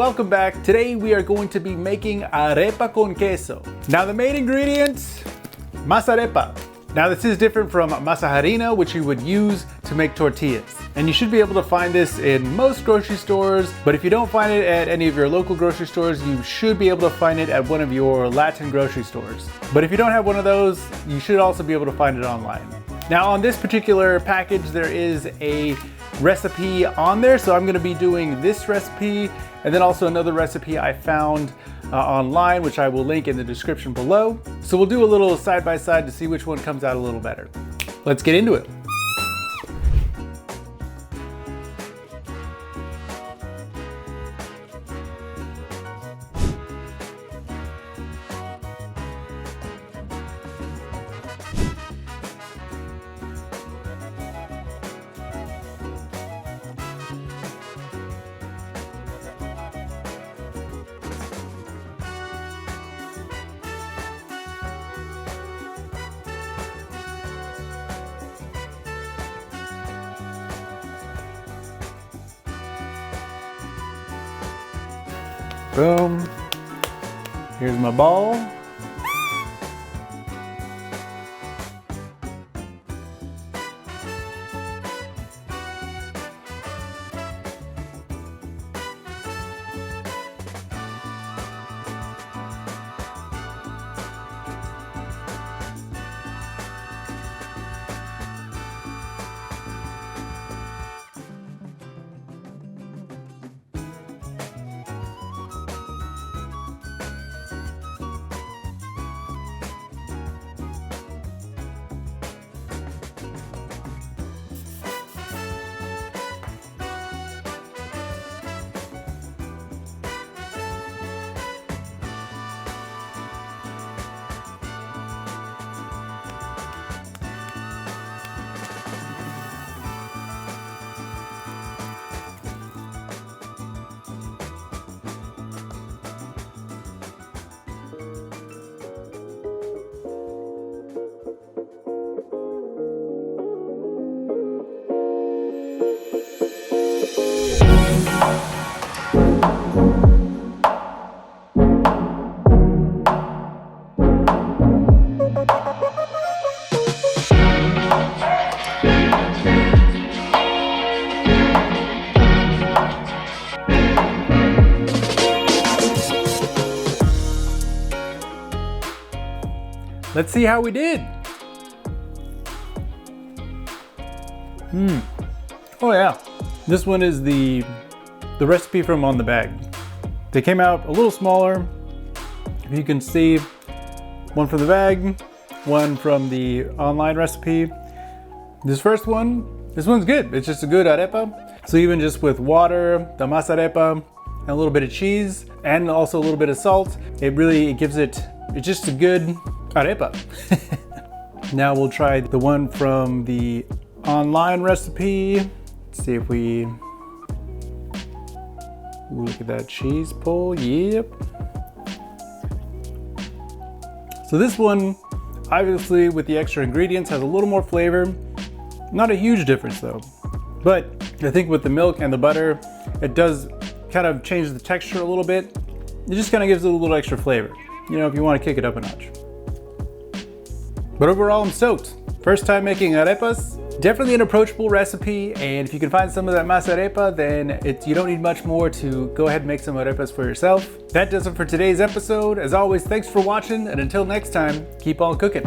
welcome back. Today we are going to be making arepa con queso. Now the main ingredients, masarepa. Now this is different from masa harina, which you would use to make tortillas. And you should be able to find this in most grocery stores, but if you don't find it at any of your local grocery stores, you should be able to find it at one of your Latin grocery stores. But if you don't have one of those, you should also be able to find it online. Now on this particular package, there is a recipe on there, so I'm going to be doing this recipe and then also another recipe I found online, which I will link in the description below. So we'll do a little side by side to see which one comes out a little better. Let's get into it. Boom. Here's my ball. Let's see how we did. Oh yeah, this one is the recipe from on the bag. They came out a little smaller. If you can see, one from the bag, one from the online recipe. This one's good. It's just a good arepa. So even just with water, the masarepa, and a little bit of cheese, and also a little bit of salt, it gives it's just a good arepa. Now we'll try the one from the online recipe. Let's see if we look at that cheese pull. Yep. So this one, obviously with the extra ingredients, has a little more flavor. Not a huge difference though. But I think with the milk and the butter, it does kind of change the texture a little bit. It just kind of gives it a little extra flavor, you know, if you want to kick it up a notch. But overall, I'm stoked. First time making arepas. Definitely an approachable recipe, and if you can find some of that masarepa, then you don't need much more to go ahead and make some arepas for yourself. That does it for today's episode. As always, thanks for watching, and until next time, keep on cooking.